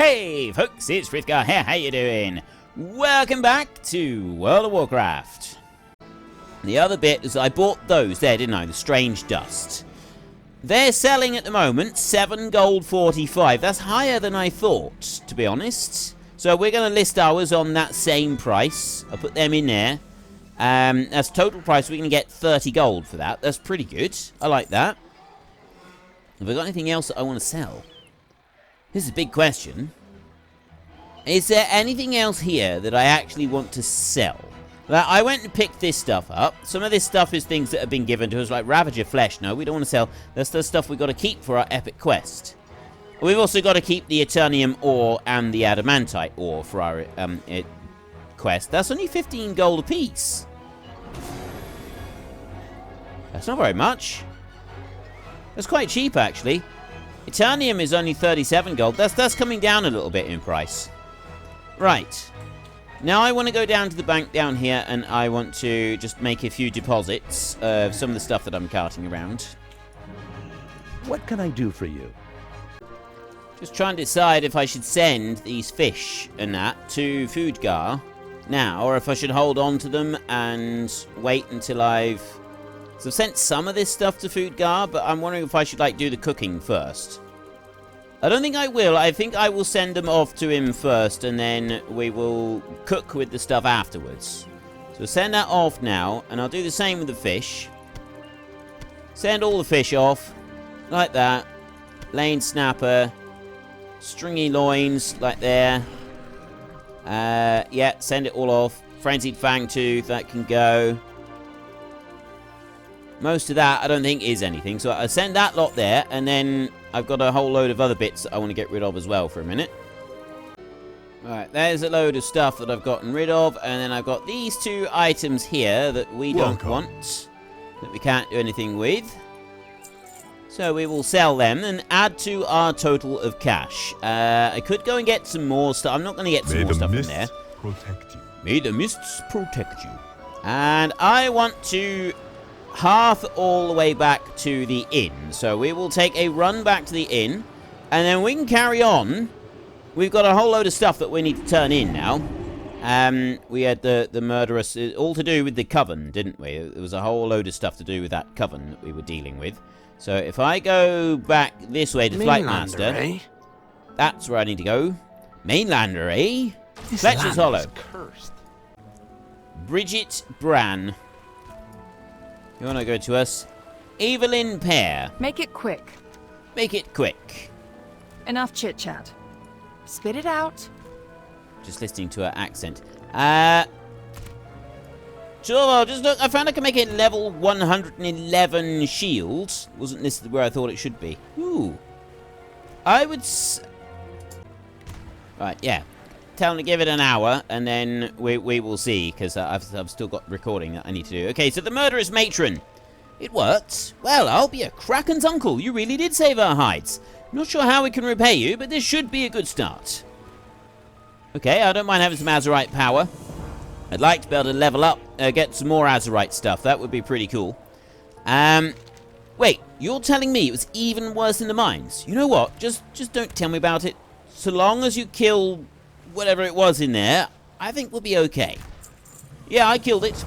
Hey folks, it's Frith Guardians here, how you doing? Welcome back to World of Warcraft. The other bit is I bought those there, didn't I? The strange dust. They're selling at the moment 7 gold 45. That's higher than I thought, to be honest. So we're going to list ours on that same price. I'll put them in there. That's total price. We're going to get 30 gold for that. That's pretty good. I like that. Have I got anything else that I want to sell? This is a big question. Is there anything else here that I actually want to sell? Like, I went and picked this stuff up. Some of this stuff is things that have been given to us, like Ravager Flesh. No, we don't want to sell. That's the stuff we've got to keep for our epic quest. We've also got to keep the Eternium ore and the Adamantite ore for our quest. That's only 15 gold apiece. That's not very much. That's quite cheap, actually. Eternium is only 37 gold. That's coming down a little bit in price. Right. Now I want to go down to the bank down here, and I want to just make a few deposits of some of the stuff that I'm carting around. What can I do for you? Just trying to decide if I should send these fish and that to Foodgar now, or if I should hold on to them and wait until I've... So I've sent some of this stuff to Foodgar, but I'm wondering if I should, like, do the cooking first. I don't think I will. I think I will send them off to him first, and then we will cook with the stuff afterwards. So send that off now, and I'll do the same with the fish. Send all the fish off, like that. Lane snapper, stringy loins, like there. Yeah, send it all off. Frenzied fangtooth, that can go. Most of that I don't think is anything, so I send that lot there, and then I've got a whole load of other bits that I want to get rid of as well for a minute. Alright, there's a load of stuff that I've gotten rid of, and then I've got these 2 items here that we don't want, that we can't do anything with. So we will sell them and add to our total of cash. I could go and get some more stuff. I'm not going to get some more stuff in there. Protect you. May the mists protect you. And I want to hearth all the way back to the inn. So we will take a run back to the inn, and then we can carry on. We've got a whole load of stuff that we need to turn in now. We had the murderous, all to do with the coven, didn't we? There was a whole load of stuff to do with that coven that we were dealing with. So if I go back this way to Flightmaster, eh? That's where I need to go. Mainlander, eh? This Fletcher's Hollow. Is cursed. Bridget Bran. You want to go to us? Evelyn Pear. Make it quick. Make it quick. Enough chit-chat. Spit it out. Just listening to her accent. Sure, well, just look. I found I can make it level 111 shields. Wasn't this where I thought it should be? Ooh. I would... Right, yeah. Tell them to give it an hour, and then we will see, because I've still got recording that I need to do. Okay, so the murderous matron. It worked. Well, I'll be a Kraken's uncle. You really did save our hides. Not sure how we can repay you, but this should be a good start. Okay, I don't mind having some Azurite power. I'd like to be able to level up, get some more Azurite stuff. That would be pretty cool. Wait, you're telling me it was even worse in the mines? You know what? Just don't tell me about it. So long as you kill whatever it was in there, I think we'll be okay. Yeah, I killed it.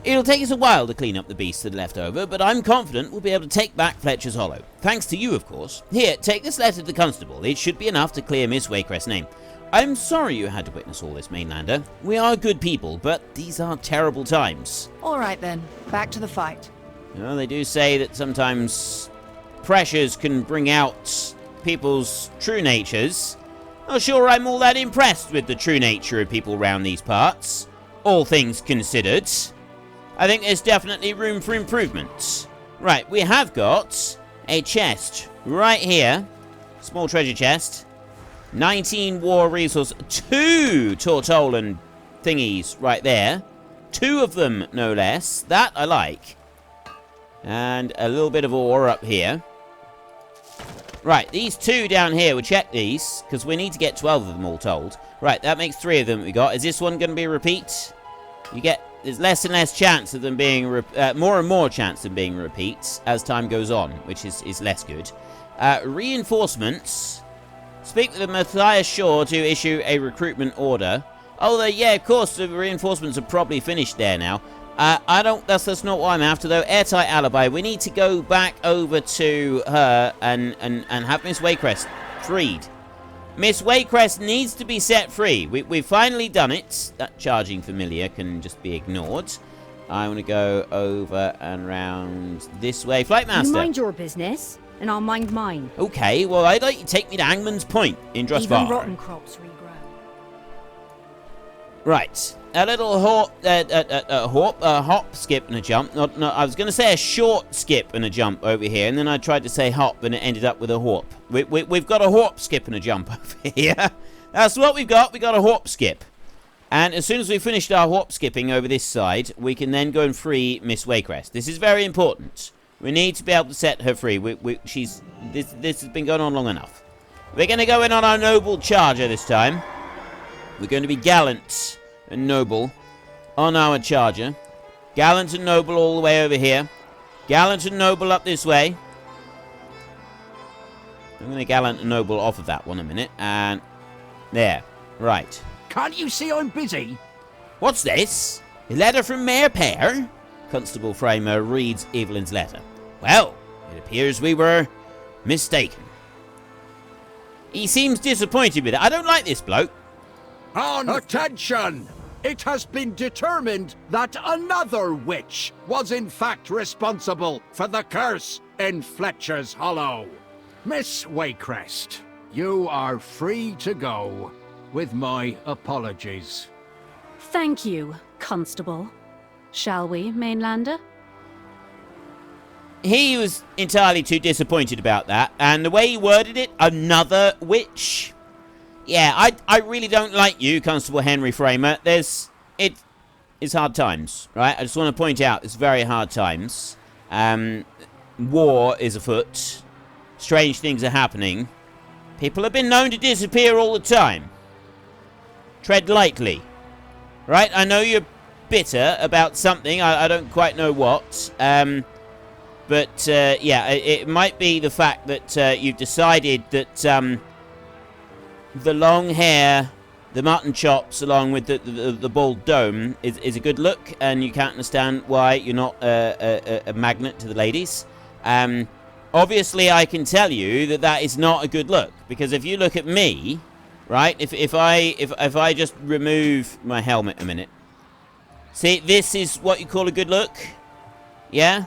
It'll take us a while to clean up the beasts that are left over, but I'm confident we'll be able to take back Fletcher's Hollow. Thanks to you, of course. Here, take this letter to the constable. It should be enough to clear Miss Waycrest's name. I'm sorry you had to witness all this, Mainlander. We are good people, but these are terrible times. All right, then. Back to the fight. You know, they do say that sometimes pressures can bring out people's true natures. Not sure I'm all that impressed with the true nature of people around these parts, all things considered. I think there's definitely room for improvement. Right, we have got a chest right here. Small treasure chest. 19 war resource. 2 Tortolan thingies right there. 2 of them, no less. That I like. And a little bit of ore up here. Right, these 2 down here, we'll check these, because we need to get 12 of them all told. Right, that makes 3 of them we got. Is this one going to be a repeat? There's less and less chance of them being, more and more chance of being repeats as time goes on, which is less good. Reinforcements. Speak with the Matthias Shaw to issue a recruitment order. Oh, yeah, of course, the reinforcements are probably finished there now. That's not what I'm after, though. Airtight alibi. We need to go back over to her and have Miss Waycrest freed. Miss Waycrest needs to be set free. We've finally done it. That charging familiar can just be ignored. I want to go over and round this way. Flight Master. You mind your business, and I'll mind mine. Okay, well, I'd like you to take me to Angman's Point in Drusvar. Even rotten crops regrow. Right. A little hop, skip, and a jump. No, I was going to say a short skip and a jump over here, and then I tried to say hop, and it ended up with a hop. We've got a hop, skip, and a jump over here. That's what we've got. We got a hop, skip. And as soon as we've finished our hop skipping over this side, we can then go and free Miss Waycrest. This is very important. We need to be able to set her free. This has been going on long enough. We're going to go in on our noble charger this time. We're going to be gallant and noble on our charger. Gallant and noble all the way over here. Gallant and noble up this way. I'm going to gallant and noble off of that one a minute. And there. Right. Can't you see I'm busy? What's this? A letter from Mayor Pear? Constable Framer reads Evelyn's letter. Well, it appears we were mistaken. He seems disappointed with it. I don't like this bloke. Attention! It has been determined that another witch was in fact responsible for the curse in Fletcher's Hollow. Miss Waycrest, you are free to go, with my apologies. Thank you, Constable. Shall we, Mainlander? He was entirely too disappointed about that, and the way he worded it, another witch. Yeah, I really don't like you, Constable Henry Framer. It's hard times, right? I just want to point out, it's very hard times. War is afoot. Strange things are happening. People have been known to disappear all the time. Tread lightly. Right? I know you're bitter about something. I don't quite know what. But, yeah, it might be the fact that you've decided that the long hair, the mutton chops, along with the bald dome is a good look, and you can't understand why you're not a magnet to the ladies. Obviously, I can tell you that is not a good look, because if you look at me, right, if I just remove my helmet a minute, see, this is what you call a good look, yeah?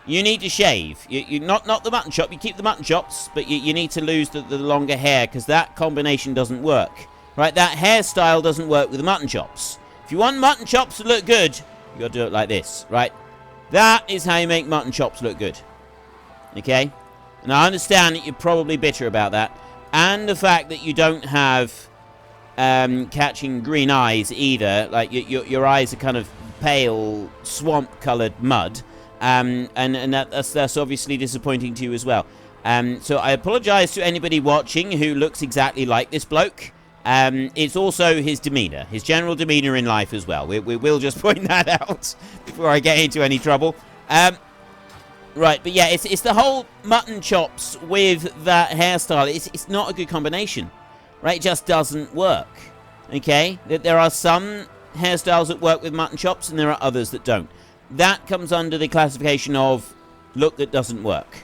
You need to shave. You not the mutton chop. You keep the mutton chops, but you need to lose the longer hair, because that combination doesn't work. Right? That hairstyle doesn't work with the mutton chops. If you want mutton chops to look good, you got to do it like this, right? That is how you make mutton chops look good. Okay? And I understand that you're probably bitter about that, and the fact that you don't have catching green eyes either. Like your eyes are kind of pale, swamp-coloured mud. And that's obviously disappointing to you as well. So I apologise to anybody watching who looks exactly like this bloke. It's also his demeanour, his general demeanour in life as well. We will just point that out before I get into any trouble. Right, but yeah, it's the whole mutton chops with that hairstyle. It's not a good combination, right? It just doesn't work. Okay, there are some hairstyles that work with mutton chops, and there are others that don't. That comes under the classification of look that doesn't work.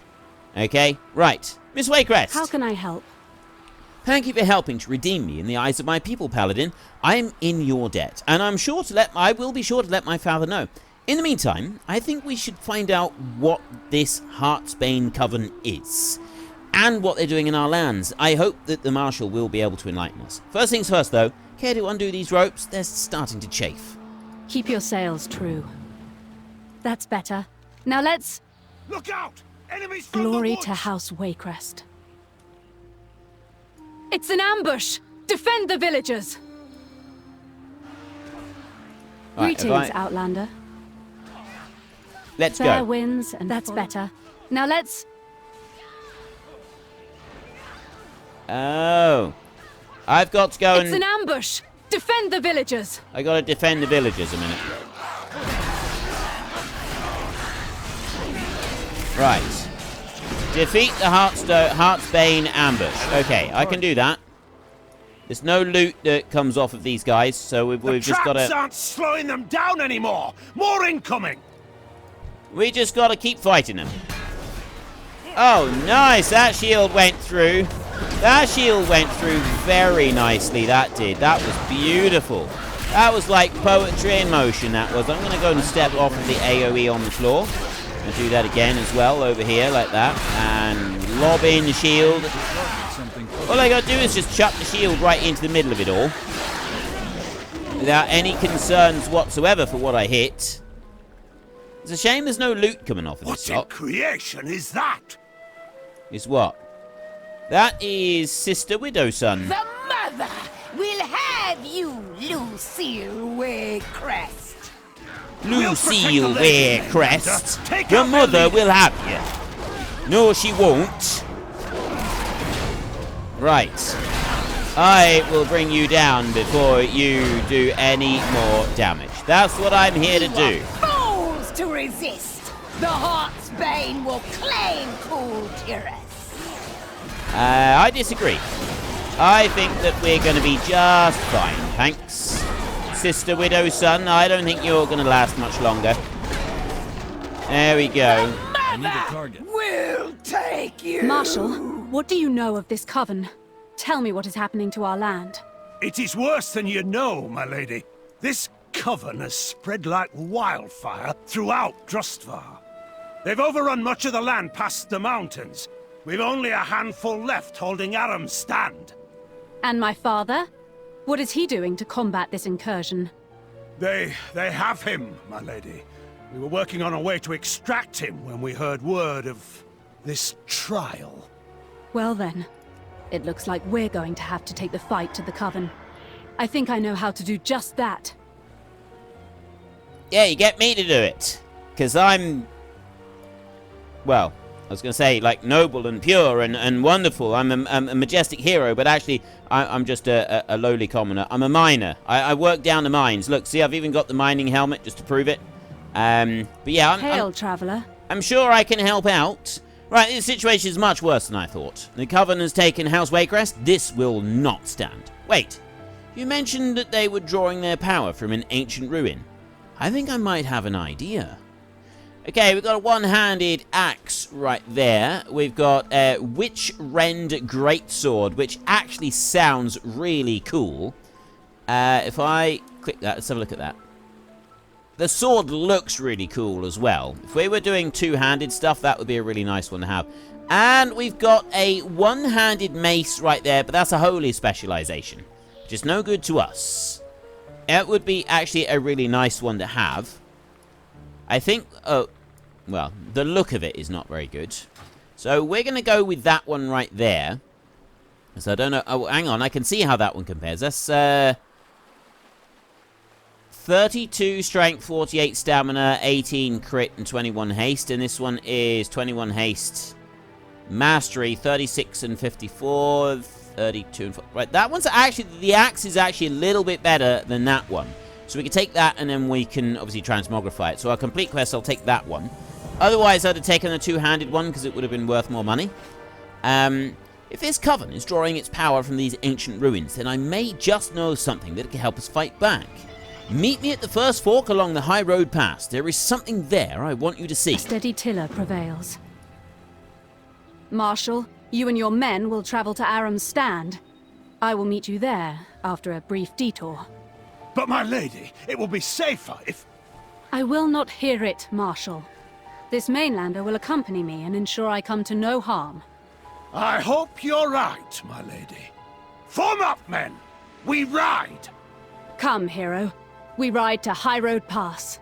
Okay? Right. Miss Waycrest. How can I help? Thank you for helping to redeem me in the eyes of my people, Paladin. I am in your debt, and I will be sure to let my father know. In the meantime, I think we should find out what this Heartsbane Coven is, and what they're doing in our lands. I hope that the Marshal will be able to enlighten us. First things first, though. Care to undo these ropes? They're starting to chafe. Keep your sails true. That's better. Now let's... Look out! Enemies from Glory the woods! to House Waycrest. It's an ambush! Defend the villagers! Right, Greetings, Outlander. Let's Fair go. winds, and that's better. Now let's... Oh. I've got to go It's an ambush! Defend the villagers! I got to defend the villagers a minute. Right. Defeat the Heartsbane ambush. Okay, I can do that. There's no loot that comes off of these guys, so we've just got to... aren't slowing them down anymore! More incoming! We just got to keep fighting them. Oh, nice! That shield went through. That shield went through very nicely, that did. That was beautiful. That was like poetry in motion, that was. I'm going to go and step off of the AoE on the floor. And do that again as well, over here, like that. And lob in the shield. All I got to do is just chuck the shield right into the middle of it all. Without any concerns whatsoever for what I hit. It's a shame there's no loot coming off of this top. What in creation is that? Is what? That is Sister Widowson. The mother will have you, Lucille Waycrest. Lucille Waycrest. Your mother will have you. No, she won't. Right. I will bring you down before you do any more damage. That's what I'm here to do. Fools to resist. The Heartsbane will claim Cool Terenas. I disagree. I think that we're going to be just fine, thanks. Sister Widowson, I don't think you're going to last much longer. There we go. I need a target. We'll take you. Marshal, what do you know of this coven? Tell me what is happening to our land. It is worse than you know, my lady. This coven has spread like wildfire throughout Drustvar. They've overrun much of the land past the mountains. We've only a handful left holding Aram's stand. And my father? What is he doing to combat this incursion? They have him, my lady. We were working on a way to extract him when we heard word of this trial. Well then, it looks like we're going to have to take the fight to the coven. I think I know how to do just that. Yeah, you get me to do it. Because I'm... Well, I was going to say, like, noble and pure and wonderful. I'm a majestic hero, but actually, I'm just a lowly commoner. I'm a miner. I work down the mines. Look, see, I've even got the mining helmet just to prove it. But yeah, Hail, traveler. I'm sure I can help out. Right, this situation is much worse than I thought. The Coven has taken House Waycrest. This will not stand. Wait, you mentioned that they were drawing their power from an ancient ruin. I think I might have an idea. Okay, we've got a one-handed axe right there. We've got a Witch Rend Greatsword, which actually sounds really cool. If I click that, let's have a look at that. The sword looks really cool as well. If we were doing two-handed stuff, that would be a really nice one to have. And we've got a one-handed mace right there, but that's a holy specialization, which is no good to us. It would be actually a really nice one to have. I think, well, the look of it is not very good. So we're going to go with that one right there. So I don't know. Oh, hang on. I can see how that one compares. That's 32 strength, 48 stamina, 18 crit, and 21 haste. And this one is 21 haste, mastery, 36 and 54, 32 and 4. Right, that one's actually, the axe is actually a little bit better than that one. So we can take that, and then we can obviously transmogrify it. So our complete quest, I'll take that one. Otherwise, I'd have taken the two-handed one, because it would have been worth more money. If this coven is drawing its power from these ancient ruins, then I may just know something that can help us fight back. Meet me at the first fork along the high road pass. There is something there I want you to see. A steady tiller prevails. Marshal, you and your men will travel to Aram's stand. I will meet you there after a brief detour. But my lady, it will be safer if... I will not hear it, Marshal. This mainlander will accompany me and ensure I come to no harm. I hope you're right, my lady. Form up, men! We ride! Come, hero. We ride to High Road Pass.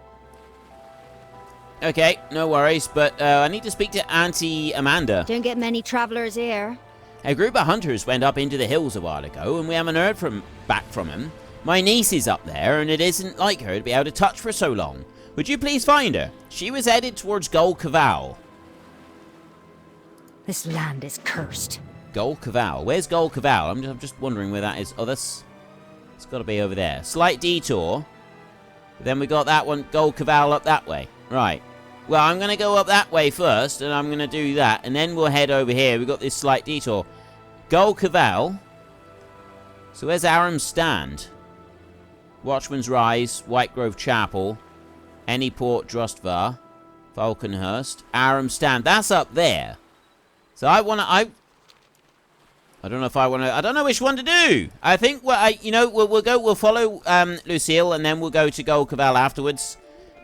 Okay, no worries, but I need to speak to Auntie Amanda. Don't get many travelers here. A group of hunters went up into the hills a while ago, and we haven't heard back from him. My niece is up there, and it isn't like her to be out of touch for so long. Would you please find her? She was headed towards Gol Caval. This land is cursed. Gol Caval. Where's Gol Caval? I'm just wondering where that is. Oh, it's got to be over there. Slight detour. Then we got that one, Gol Caval, up that way. Right. Well, I'm going to go up that way first, and I'm going to do that, and then we'll head over here. We've got this slight detour. Gol Caval. So where's Aram's Stand? Watchman's Rise, Whitegrove Chapel, Anyport, Drustvar, Falconhurst, Aram's Stand. That's up there. So I want to... I don't know if I want to... I don't know which one to do. I think, well, we'll follow Lucille, and then we'll go to Gol Caval afterwards.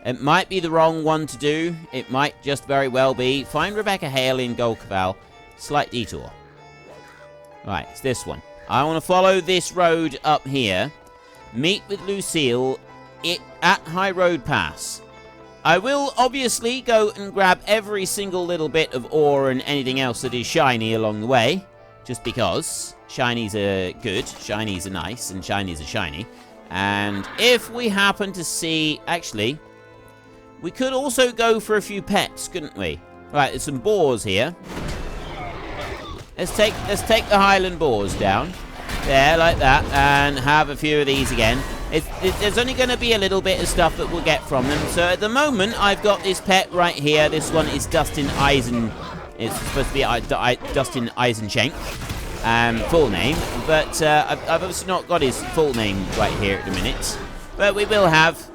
It might be the wrong one to do. It might just very well be. Find Rebecca Hale in Gol Caval. Slight detour. Right, it's this one. I want to follow this road up here. Meet with Lucille at High Road Pass. I will obviously go and grab every single little bit of ore and anything else that is shiny along the way. Just because. Shinies are good, shinies are nice, and shinies are shiny. And if we happen to see... Actually, we could also go for a few pets, couldn't we? Right, there's some boars here. Let's take the Highland boars down. There, like that, and have a few of these again. There's only going to be a little bit of stuff that we'll get from them. So at the moment, I've got this pet right here. This one is Dustin Eisen. It's supposed to be Dustin Eisenschenk, full name. But I've obviously not got his full name right here at the minute. But we will have.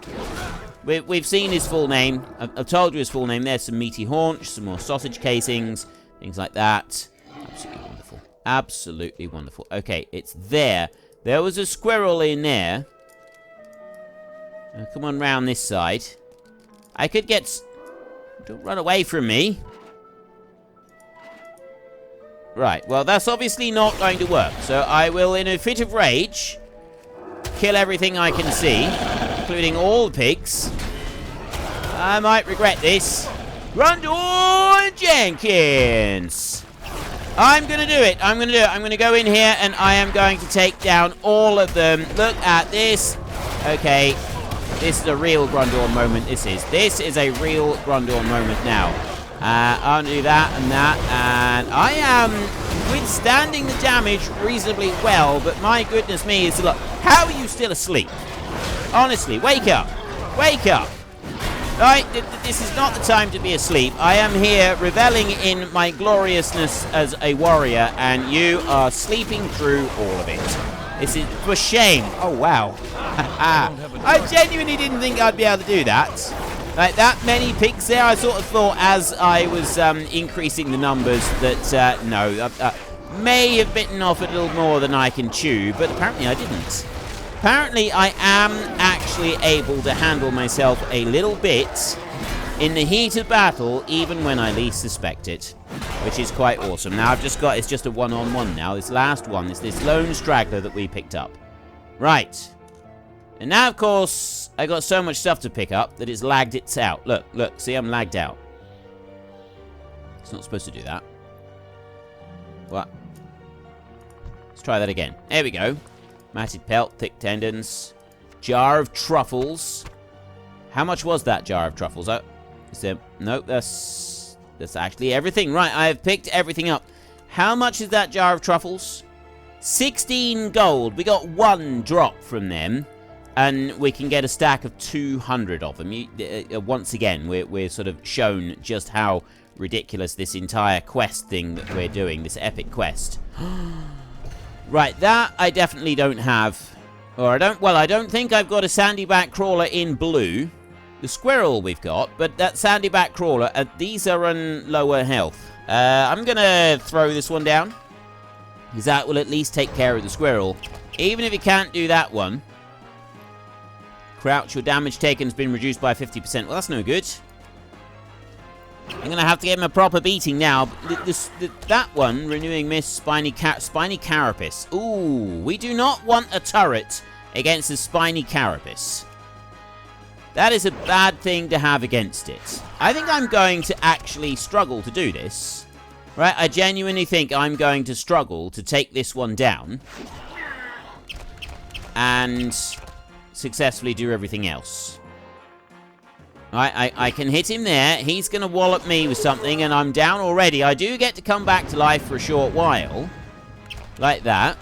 We've seen his full name. I've told you his full name. There's some meaty haunch, some more sausage casings, things like that. Absolutely wonderful. Absolutely wonderful. Okay, it's there. There was a squirrel in there. Come on round this side. I could get... Don't run away from me. Right, well, that's obviously not going to work. So I will, in a fit of rage, kill everything I can see, including all the pigs. I might regret this. Grundorn Jenkins! I'm going to do it. I'm going to do it. I'm going to go in here and I am going to take down all of them. Look at this. Okay. This is a real Grundorn moment. This is a real Grundorn moment now. I'll do that and that. And I am withstanding the damage reasonably well. But my goodness me, look. How are you still asleep? Honestly, wake up. Wake up. Right, this is not the time to be asleep. I am here reveling in my gloriousness as a warrior, and you are sleeping through all of it. This is for shame. Oh, wow. I genuinely didn't think I'd be able to do that. Like, that many pigs there, I sort of thought as I was increasing the numbers that, no, may have bitten off a little more than I can chew, but apparently I didn't. Apparently, I am actually able to handle myself a little bit in the heat of battle, even when I least suspect it, which is quite awesome. Now, it's just a one-on-one now. This last one is this lone straggler that we picked up. Right. And now, of course, I got so much stuff to pick up that it's lagged it out. Look, see, I'm lagged out. It's not supposed to do that. What? Let's try that again. There we go. Matted pelt, thick tendons, jar of truffles. How much was that jar of truffles? Nope, that's actually everything. Right, I have picked everything up. How much is that jar of truffles? 16 gold. We got one drop from them, and we can get a stack of 200 of them. Once again, we're sort of shown just how ridiculous this entire quest thing that we're doing, this epic quest. Right, that I definitely don't have. Or I don't think I've got a sandyback crawler in blue. The squirrel we've got, but that sandyback crawler, these are on lower health. I'm going to throw this one down, because that will at least take care of the squirrel. Even if you can't do that one. Crouch, your damage taken has been reduced by 50%. Well, that's no good. I'm going to have to give him a proper beating now. That one, Renewing Mist, Spiny Carapace. Ooh, we do not want a turret against a Spiny Carapace. That is a bad thing to have against it. I think I'm going to actually struggle to do this. Right, I genuinely think I'm going to struggle to take this one down. And successfully do everything else. Right, I can hit him there. He's going to wallop me with something, and I'm down already. I do get to come back to life for a short while. Like that.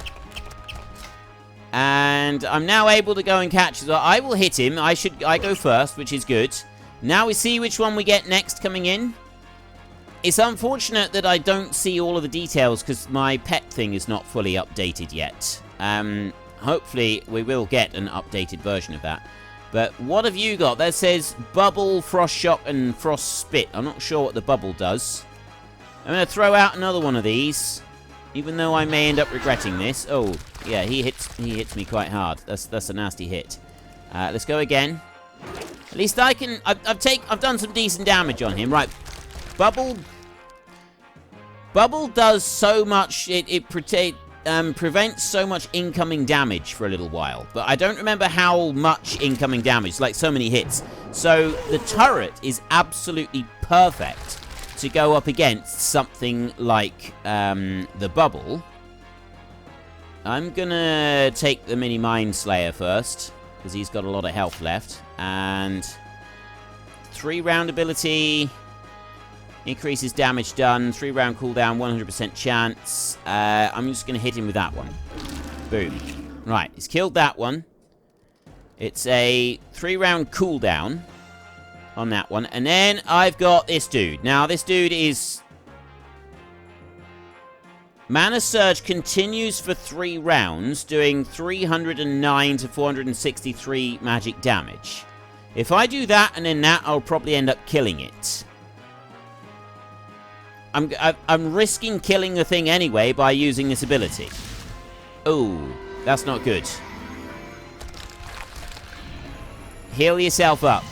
And I'm now able to go and catch. So I will hit him. I go first, which is good. Now we see which one we get next coming in. It's unfortunate that I don't see all of the details because my pet thing is not fully updated yet. Hopefully we will get an updated version of that. But what have you got? That says Bubble, Frost Shock, and Frost Spit. I'm not sure what the Bubble does. I'm going to throw out another one of these, even though I may end up regretting this. Oh, yeah, he hits me quite hard. That's a nasty hit. Let's go again. At least I can... I've done some decent damage on him. Right, Bubble does so much. It prevents so much incoming damage for a little while, but I don't remember how much incoming damage. Like so many hits. So the turret is absolutely perfect to go up against something like the Bubble. I'm gonna take the mini Mind Slayer first because he's got a lot of health left, and 3-round ability. Increases damage done, 3-round cooldown, 100% chance. I'm just going to hit him with that one. Boom. Right, he's killed that one. It's a 3-round cooldown on that one. And then I've got this dude. Now, this dude is... Mana Surge continues for 3 rounds, doing 309 to 463 magic damage. If I do that and then that, I'll probably end up killing it. I'm risking killing the thing anyway by using this ability. Ooh, that's not good. Heal yourself up.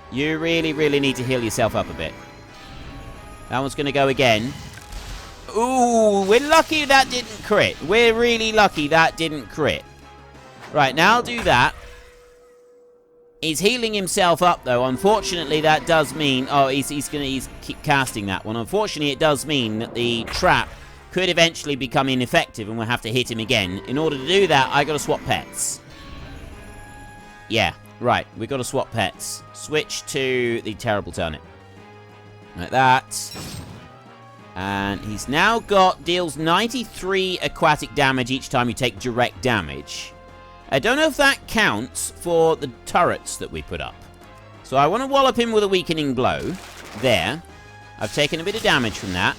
You really, really need to heal yourself up a bit. That one's going to go again. Ooh, we're lucky that didn't crit. We're really lucky that didn't crit. Right, now I'll do that. He's healing himself up, though. Unfortunately, that does mean... Oh, he's keep casting that one. Unfortunately, it does mean that the trap could eventually become ineffective and we'll have to hit him again. In order to do that, I got to swap pets. Yeah, right. We got to swap pets. Switch to the Terrible Turnip. Like that. And he's now got... Deals 93 aquatic damage each time you take direct damage. I don't know if that counts for the turrets that we put up. So I want to wallop him with a weakening blow. There. I've taken a bit of damage from that.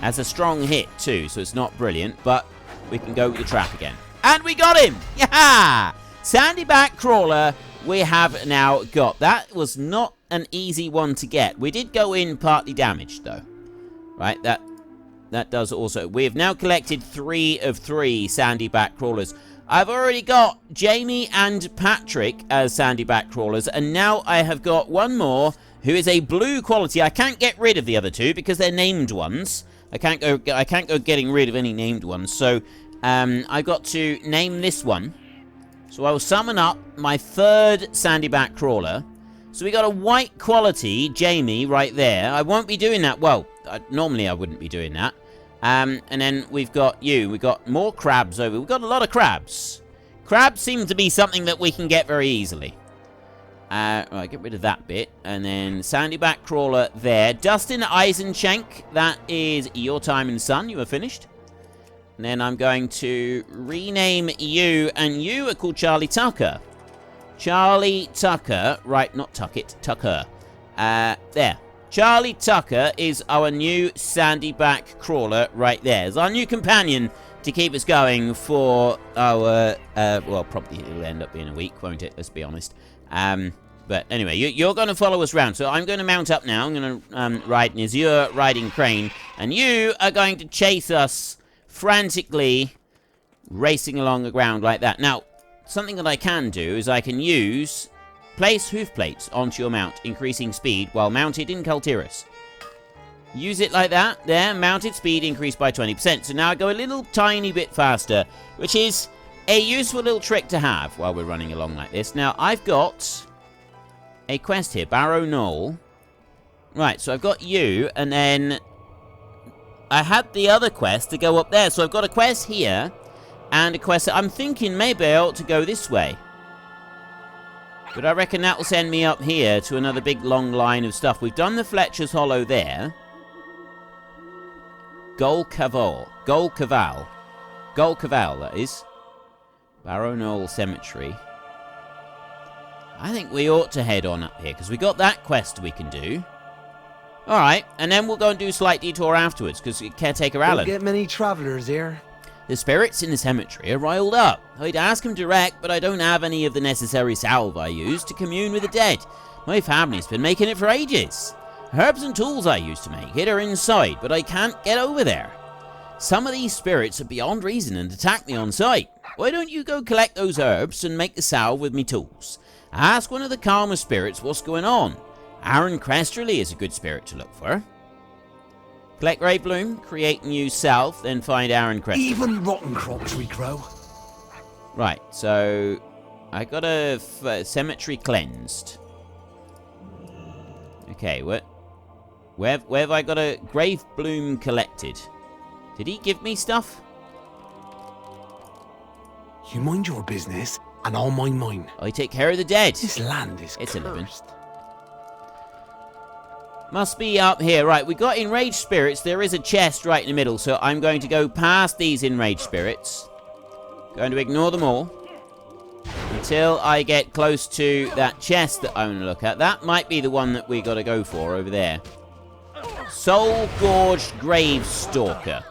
That's a strong hit too, so it's not brilliant. But we can go with the trap again. And we got him! Yeah! Sandyback Crawler we have now got. That was not an easy one to get. We did go in partly damaged though. Right, that does also... We have now collected 3 of 3 Sandyback Crawlers. I've already got Jamie and Patrick as Sandyback Crawlers, and now I have got one more who is a blue quality. I can't get rid of the other 2 because they're named ones. I can't go getting rid of any named ones. So I've got to name this one. So I will summon up my 3rd Sandyback Crawler. So we got a white quality Jamie right there. I won't be doing that. Well, normally I wouldn't be doing that. And then we've got you. We've got more crabs over. We've got a lot of crabs. Crabs seem to be something that we can get very easily. Right, get rid of that bit. And then Sandyback Crawler there. Dustin Eisenchenk, that is your time in the sun. You are finished. And then I'm going to rename you. And you are called Charlie Tucker. Charlie Tucker. Right, not Tuckett. Tucker. There. Charlie Tucker is our new Sandyback Crawler right there. It's our new companion to keep us going for our... well, probably it'll end up being a week, won't it? Let's be honest. But anyway, you're going to follow us around. So I'm going to mount up now. I'm going to ride an Azure riding crane. And you are going to chase us frantically, racing along the ground like that. Now, something that I can do is I can use... Place hoof plates onto your mount, increasing speed while mounted in Kultiris. Use it like that. There, mounted speed increased by 20%. So now I go a little tiny bit faster, which is a useful little trick to have while we're running along like this. Now, I've got a quest here, Barrow Knoll. Right, so I've got you, and then I had the other quest to go up there. So I've got a quest here, and a quest that I'm thinking maybe I ought to go this way. But I reckon that will send me up here to another big long line of stuff. We've done the Fletcher's Hollow there. Golcaval, that is. Barrow Knoll Cemetery. I think we ought to head on up here, because we got that quest we can do. Alright, and then we'll go and do a slight detour afterwards, because Caretaker Alan. Don't get many travelers here. The spirits in the cemetery are riled up. I'd ask him direct, but I don't have any of the necessary salve I use to commune with the dead. My family's been making it for ages. Herbs and tools I used to make it are inside, but I can't get over there. Some of these spirits are beyond reason and attack me on sight. Why don't you go collect those herbs and make the salve with me tools? Ask one of the calmer spirits what's going on. Aaron Cresterly is a good spirit to look for. Collect Grave Bloom, create and use salve, then find Aaron Cresterly. Even rotten crops regrow. Right, so I got a cemetery cleansed. Okay, where have I got a Grave Bloom collected? Did he give me stuff? You mind your business, and I'll mind mine. I take care of the dead. This land is It's a living. cursed. Must be up here. Right, we got enraged spirits. There is a chest right in the middle, so I'm going to go past these enraged spirits. Going to ignore them all until I get close to that chest that I want to look at. That might be the one that we got to go for over there. Soul Gorged Grave Stalker.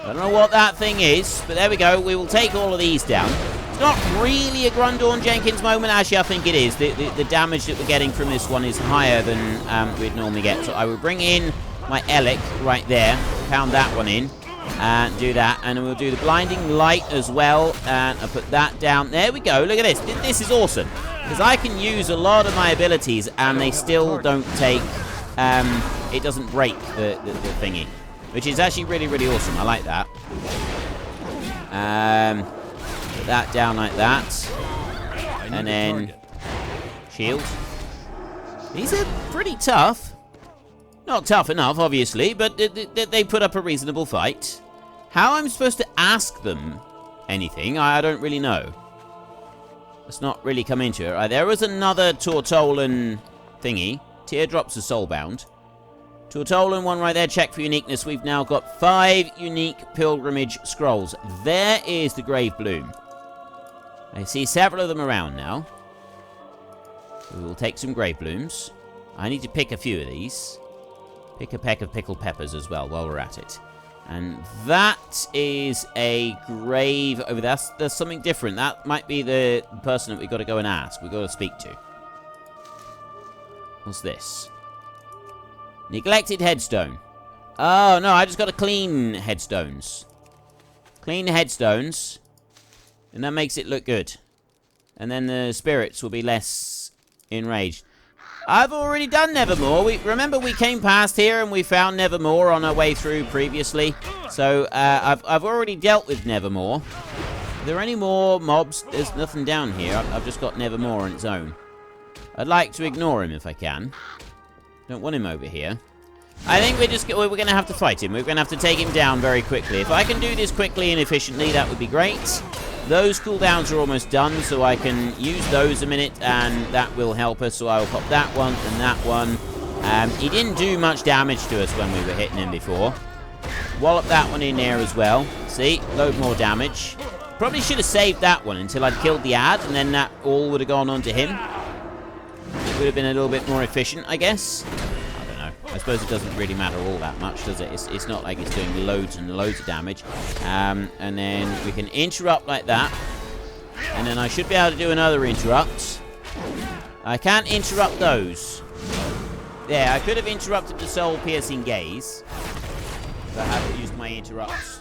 I don't know what that thing is, but there we go. We will take all of these down. It's not really a Grundorn Jenkins moment. Actually, I think it is. The damage that we're getting from this one is higher than we'd normally get. So I will bring in my Elic right there. Pound that one in. And do that. And then we'll do the Blinding Light as well. And I'll put that down. There we go. Look at this. This is awesome. Because I can use a lot of my abilities and they still don't take... it doesn't break the thingy. Which is actually really, really awesome. I like that. Put that down like that. And then... Shield. These are pretty tough. Not tough enough, obviously, but they put up a reasonable fight. How I'm supposed to ask them anything, I don't really know. Let's not really come into it. Right, there was another Tortolan thingy. Teardrops are soulbound. Tortolan one right there. Check for uniqueness. We've now got 5 unique pilgrimage scrolls. There is the Grave Bloom. I see several of them around now. We will take some Grave Blooms. I need to pick a few of these. Pick a peck of pickled peppers as well while we're at it. And that is a grave over there. There's something different. That might be the person that we've got to go and ask. We've got to speak to. What's this? Neglected headstone. Oh, no, I just got to clean headstones. Clean headstones. And that makes it look good. And then the spirits will be less enraged. I've already done Nevermore. Remember we came past here and we found Nevermore on our way through previously. So I've already dealt with Nevermore. Are there any more mobs? There's nothing down here. I've just got Nevermore on its own. I'd like to ignore him if I can. Don't want him over here. I think we're going to have to fight him. We're going to have to take him down very quickly. If I can do this quickly and efficiently, that would be great. Those cooldowns are almost done, so I can use those a minute, and that will help us. So I will pop that one and that one. He didn't do much damage to us when we were hitting him before. Wallop that one in there as well. See? Load more damage. Probably should have saved that one until I'd killed the ad, and then that all would have gone on to him. It would have been a little bit more efficient, I guess. I don't know. I suppose it doesn't really matter all that much, does it? It's not like it's doing loads and loads of damage. And then we can interrupt like that. And then I should be able to do another interrupt. I can't interrupt those. Yeah, I could have interrupted the soul-piercing gaze. But I haven't used my interrupts.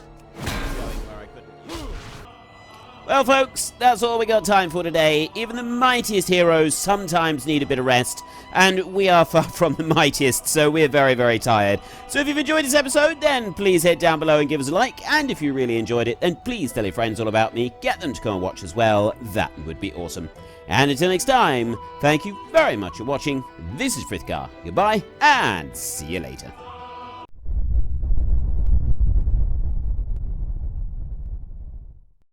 Well, folks, that's all we got time for today. Even the mightiest heroes sometimes need a bit of rest, and we are far from the mightiest, so we're very, very tired. So if you've enjoyed this episode, then please head down below and give us a like, and if you really enjoyed it, then please tell your friends all about me. Get them to come and watch as well. That would be awesome. And until next time, thank you very much for watching. This is Frith Guardians. Goodbye, and see you later.